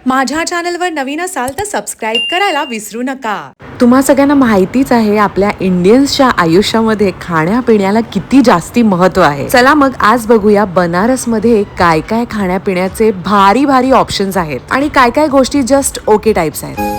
माझ्या चॅनलवर नवीन असाल तर सबस्क्राईब करायला विसरू नका। तुम्हा सगळ्यांना माहितीच आहे आपल्या इंडियन्सच्या आयुष्यामध्ये खाण्यापिण्याला किती जास्ती महत्त्व आहे। चला मग आज बघूया बनारसमध्ये काय काय खाण्यापिण्याचे भारी भारी ऑप्शन्स आहेत आणि काय काय गोष्टी जस्ट ओके टाइप्स आहेत।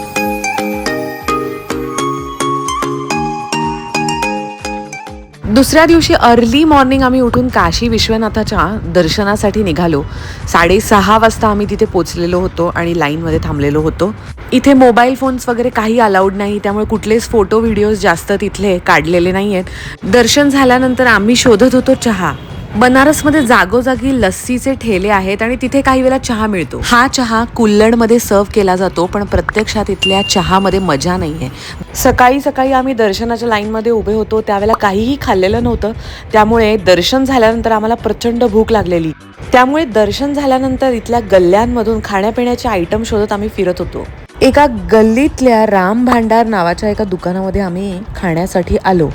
दुसऱ्या दिवशी अर्ली मॉर्निंग आम्ही उठून काशी विश्वनाथाच्या दर्शनासाठी निघालो। 6:30 वाजता आम्ही तिथे पोहोचलेलो होतो आणि लाईनमध्ये थांबलेलो होतो। इथे मोबाईल फोन्स वगैरे काही अलाउड नाही, त्यामुळे कुठलेच फोटो व्हिडिओज जास्त तिथले काढलेले नाही आहेत। दर्शन झाल्यानंतर आम्ही शोधत होतो चहा। बनारसमध्ये जागोजागी लस्सीचे ठेले आहेत आणि तिथे काही वेळा चहा मिळतो। हा चहा कुल्हडमध्ये सर्व केला जातो, पण प्रत्यक्षात इथल्या चहामध्ये मजा नाहीये। सकाळी सकाळी आम्ही दर्शनाच्या लाईनमध्ये उभे होतो, त्यावेळेला काहीही खाल्लेलं नव्हतं, त्यामुळे दर्शन झाल्यानंतर आम्हाला प्रचंड भूक लागलेली। त्यामुळे दर्शन झाल्यानंतर इथल्या गल्ल्यांमधून खाण्यापिण्याचे आयटम शोधत आम्ही फिरत होतो। एका गल्लीतल्या राम भांडार नावाच्या एका दुकानामध्ये आम्ही खाण्यासाठी आलो।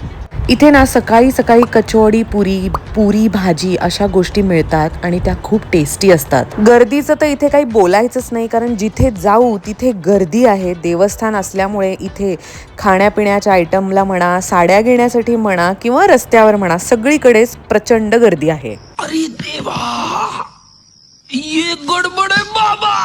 इथे ना सकाळी सकाळी कचोडी पुरी भाजी अशा गोष्टी मिळतात आणि त्या खूप टेस्टी असतात। गर्दीचं तर इथे काही बोलायचंच नाही, कारण जिथे जाऊ तिथे गर्दी आहे। देवस्थान असल्यामुळे इथे खाण्यापिण्याच्या आयटमला म्हणा, साड्या घेण्यासाठी म्हणा किंवा रस्त्यावर म्हणा, सगळीकडेच प्रचंड गर्दी आहे। अरे देवा, ये गडबड आहे बाबा।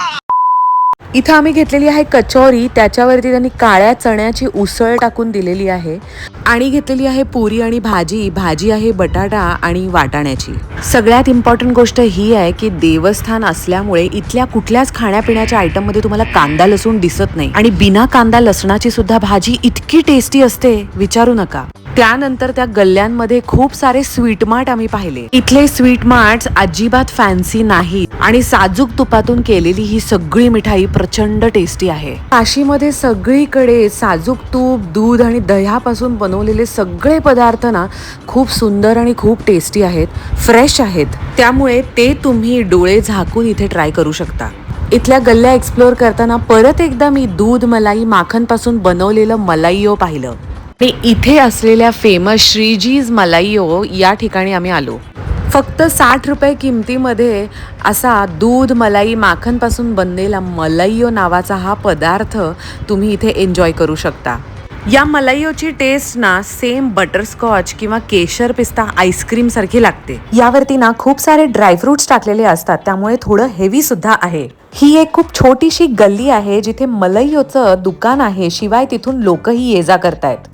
इथं आम्ही घेतलेली आहे कचोरी, त्याच्यावरती त्यांनी काळ्या चण्याची उसळ टाकून दिलेली आहे आणि घेतलेली आहे पुरी आणि भाजी आहे बटाटा आणि वाटाण्याची। सगळ्यात इम्पॉर्टंट गोष्ट ही आहे की देवस्थान असल्यामुळे इथल्या कुठल्याच खाण्यापिण्याच्या आयटम मध्ये तुम्हाला कांदा लसूण दिसत नाही आणि बिना कांदा लसणाची सुद्धा भाजी इतकी टेस्टी असते, विचारू नका। त्यानंतर त्या गल्ल्यांमध्ये खूप सारे स्वीट मार्ट आम्ही पाहिले। इथले स्वीट मार्ट्स अजिबात फॅन्सी नाही आणि साजूक तुपातून केलेली ही सगळी मिठाई प्रचंड टेस्टी आहे। काशीमध्ये सगळीकडे साजूक तूप, दूध आणि दह्यापासून बनवलेले सगळे पदार्थ ना खूप सुंदर आणि खूप टेस्टी आहेत, फ्रेश आहेत, त्यामुळे ते तुम्ही डोळे झाकून इथे ट्राय करू शकता। इथल्या गल्ल्या एक्सप्लोर करताना परत एकदा मी दूध मलाई माखन पासून बनवलेलं मलाईयो पाहिलं आणि इथे असलेल्या फेमस श्रीजीज मलाईयो या ठिकाणी आम्ही आलो। फक्त 60 रुपये किमतीमध्ये असा दूध मलाई माखन पासून बनलेला मलाईयो नावाचा हा पदार्थ तुम्ही इथे एन्जॉय करू शकता। या मलाईयोची टेस्ट ना सेम बटरस्कॉच किंवा केशर पिस्ता आईस्क्रीम सारखी लागते। यावरती ना खूप सारे ड्रायफ्रुट्स टाकलेले असतात, त्यामुळे थोडं हेवी सुद्धा आहे। ही एक खूप छोटीशी गल्ली आहे जिथे मलाईयोचं दुकान आहे, शिवाय तिथून लोकही ये जा करतायत।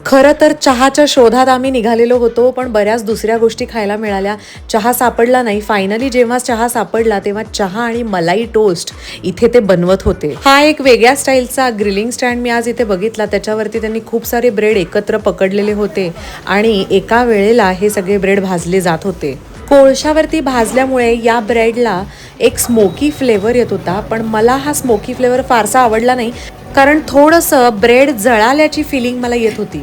खरं तर चहाच्या शोधात आम्ही निघालेलो होतो, पण बऱ्याच दुसऱ्या गोष्टी खायला मिळाल्या, चहा सापडला नाही। फायनली जेव्हा चहा सापडला तेव्हा चहा आणि मलाई टोस्ट इथे ते बनवत होते। हा एक वेगळ्या स्टाईलचा ग्रिलिंग स्टँड मी आज इथे बघितला, त्याच्यावरती त्यांनी खूप सारे ब्रेड एकत्र पकडलेले होते आणि एका वेळेला हे सगळे ब्रेड भाजले जात होते। कोळशावरती भाजल्यामुळे या ब्रेडला एक स्मोकी फ्लेवर येत होता, पण मला हा स्मोकी फ्लेवर फारसा आवडला नाही, कारण थोडंसं ब्रेड जळाल्याची फिलिंग मला येत होती।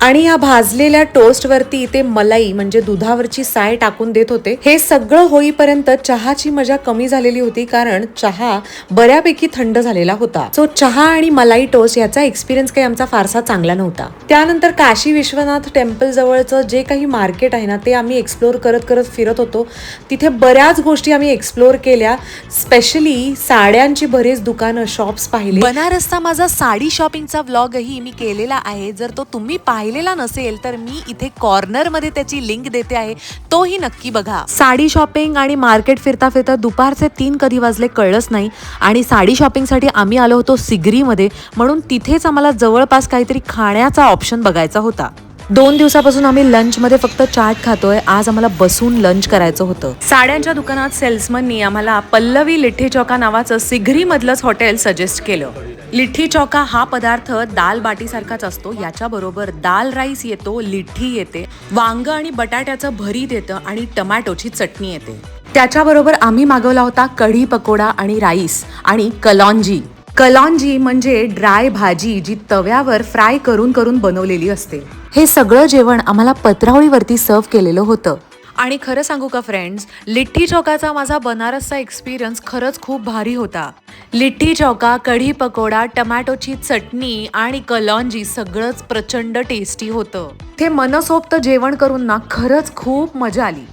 आणि या भाजलेल्या टोस्ट वरती ते मलाई म्हणजे दुधावरची साय टाकून देत होते। हे सगळं होईपर्यंत चहाची मजा कमी झालेली होती, कारण चहा बऱ्यापैकी थंड झालेला होता। सो चहा आणि मलाई टोस्ट याचा एक्सपिरियन्स काही आमचा फारसा चांगला नव्हता। त्यानंतर काशी विश्वनाथ टेम्पल जवळचं जे काही मार्केट आहे ना ते आम्ही एक्सप्लोर करत फिरत होतो। तिथे बऱ्याच गोष्टी आम्ही एक्सप्लोर केल्या, स्पेशली साड्यांची बरेच दुकानं, शॉप्स पाहिले। बनारसचा माझा साडी शॉपिंगचा व्लॉगही मी केलेला आहे, जर तो तुम्ही पाहिलेला नसेल तर मी इथे कॉर्नर मध्ये त्याची लिंक देते आहे, तोही नक्की बघा। साडी शॉपिंग आणि मार्केट फिरता फिरता दुपारचे 3 कधी वाजले कळलंच नाही आणि साडी शॉपिंग साठी आम्ही आलो होतो सिगरीमध्ये, म्हणून तिथेच आम्हाला जवळपास काहीतरी खाण्याचा ऑप्शन बघायचा होता। 2 दिवसापासून आम्ही लंच मध्ये फक्त चाट खातोय, आज आम्हाला बसून लंच करायचं होतं। साड्यांच्या दुकानात सेल्समननी आम्हाला पल्लवी लिट्टी चौका नावाचं सिगरी मधलंच हॉटेल सजेस्ट केलं। लिट्टी चौका हा पदार्थ दाल बाटी सारखाच असतो, याच्या बरोबर दाल राईस येतो, लिट्टी येते, वांग आणि बटाट्याचं भरीत येतं आणि टमॅटोची चटणी येते। त्याच्याबरोबर आम्ही मागवला होता कढी पकोडा आणि राईस आणि कलौंजी म्हणजे ड्राय भाजी जी तव्यावर फ्राय करून बनवलेली असते। हे सगळं जेवण आम्हाला पत्रावळीवरती सर्व केलेलं होतं आणि खरं सांगू का फ्रेंड्स, लिट्टी चौकाचा माझा बनारसचा एक्सपिरियन्स खरंच खूप भारी होता. लिट्टी चौका, कढी पकोडा, टमॅटोची चटणी आणि कलौंजी सगळंच प्रचंड टेस्टी होतं. ते मनसोक्त जेवण करून ना खरंच खूप मजा आली.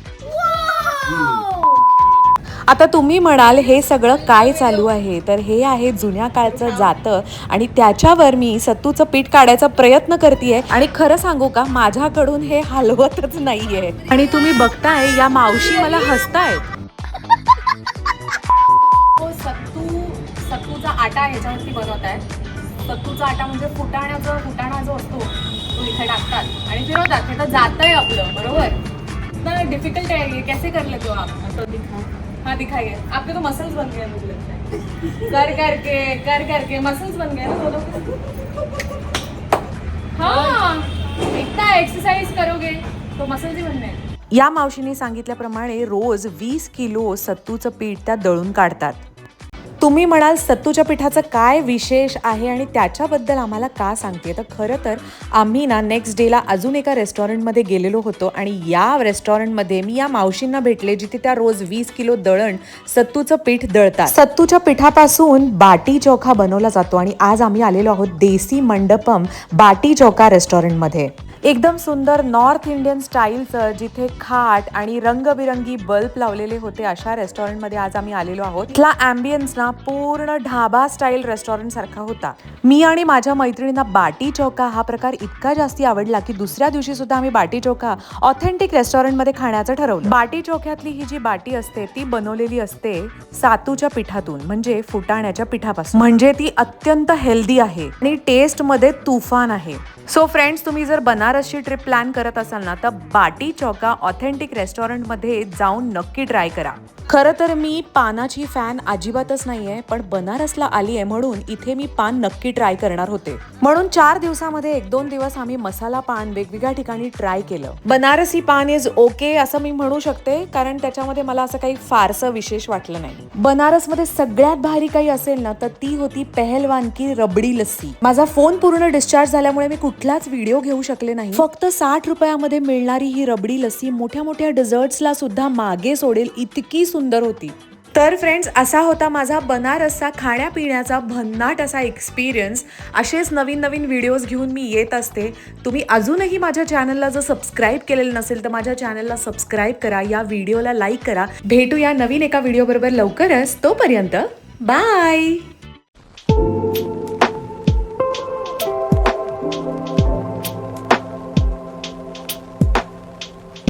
आता तुम्ही म्हणाल हे सगळं काय चालू आहे, तर हे आहे जुन्या काळचं जातं आणि त्याच्यावर मी सत्तूचं पीठ काढायचा प्रयत्न करतेय. आणि खरं सांगू का, माझ्याकडून हे हलवतच नाहीये. आणि तुम्ही बघताय या मावशी मला हसतायत. सत्तूचा आटा ह्याच्यावरती बनवत आहे. सत्तूचा आटा म्हणजे फुटाणा जो असतो तो इथे टाकतात आणि फिरवतात. हे तर जातंय आपलं, बरोबर ना. डिफिकल्ट है ये, कैसे कर लेते हो आप? हाँ दिखाइए, आपके तो मसल्स बन गए मुझे लगता है. कर करके मसल्स बन गए ना दोनों. हाँ, इतना एक्सरसाइज करोगे तो मसल्स ही बनने हैं. या मावशीने सांगितल्याप्रमाणे रोज 20 किलो सत्तूचं पीठ त्या दळून काढतात. तुम्ही म्हणाल सत्तूच्या पिठाचं काय विशेष आहे आणि त्याच्याबद्दल आम्हाला का सांगते, तर खरं तर आम्ही ना नेक्स्ट डेला अजून एका रेस्टॉरंटमध्ये गेलेलो होतो आणि या रेस्टॉरंटमध्ये मी या मावशींना भेटले जिथे त्या रोज 20 किलो दळण सत्तूचं पीठ दळतात. सत्तूच्या पिठापासून बाटी चोखा बनवला जातो आणि आज आम्ही आलेलो आहोत देसी मंडपम बाटी चोखा रेस्टॉरंटमध्ये. एकदम सुंदर नॉर्थ इंडियन स्टाईलचं, जिथे खाट आणि रंगबिरंगी बल्ब लावलेले होते, अशा रेस्टॉरंटमध्ये आज आम्ही आलेलो आहोत. इथला ॲम्बियन्स ना पूर्ण ढाबा स्टाईल रेस्टॉरंट सारखा होता. मी आणि माझ्या मैत्रिणींना बाटी चोखा हा प्रकार इतका जास्ती आवडला की दुसऱ्या दिवशी सुद्धा आम्ही बाटी चोखा ऑथेंटिक रेस्टॉरंटमध्ये खाण्याचं ठरवलं. बाटी चोख्यातली ही जी बाटी असते ती बनवलेली असते सातूच्या पिठातून, म्हणजे फुटाण्याच्या पिठापासून. म्हणजे ती अत्यंत हेल्दी आहे आणि टेस्ट मध्ये तुफान आहे. सो फ्रेंड्स, तुम्ही जर बनारसची ट्रिप प्लॅन करत असाल ना, तर बाटी चौका ऑथेंटिक रेस्टॉरंटमध्ये जाऊन नक्की ट्राय करा. खरं तर मी पानाची फॅन अजिबातच नाहीये, पण बनारसला आली आहे म्हणून इथे मी पान नक्की ट्राय करणार होते. म्हणून 4 दिवसामध्ये 1-2 दिवस आम्ही मसाला पान वेगवेगळ्या ठिकाणी ट्राय केलं. बनारसी पान इज ओके असं मी म्हणू शकते, कारण त्याच्यामध्ये मला असं काही फारसं विशेष वाटलं नाही. बनारसमध्ये सगळ्यात भारी काही असेल ना, तर ती होती पहलवान की रबडी लस्सी. माझा फोन पूर्ण डिस्चार्ज झाल्यामुळे मी कुठलाच व्हिडिओ घेऊ शकले नाही. फक्त 60 रुपयामध्ये मिळणारी ही रबडी लस्सी मोठ्या मोठ्या डेझर्ट्सला सुद्धा मागे सोडेल इतकी सुंदर होती. तर फ्रेंड्स, असा होता माझा बनारसचा खाण्यापिण्याचा भन्नाट असा एक्सपिरियन्स. असेच नवीन नवीन व्हिडिओज घेऊन मी येत असते. तुम्ही अजूनही माझ्या चॅनलला जर सबस्क्राईब केलेलं नसेल तर माझ्या चॅनलला सबस्क्राईब करा, या व्हिडिओला लाईक करा. भेटूया नवीन एका व्हिडिओ बरोबर लवकरच. तोपर्यंत बाय.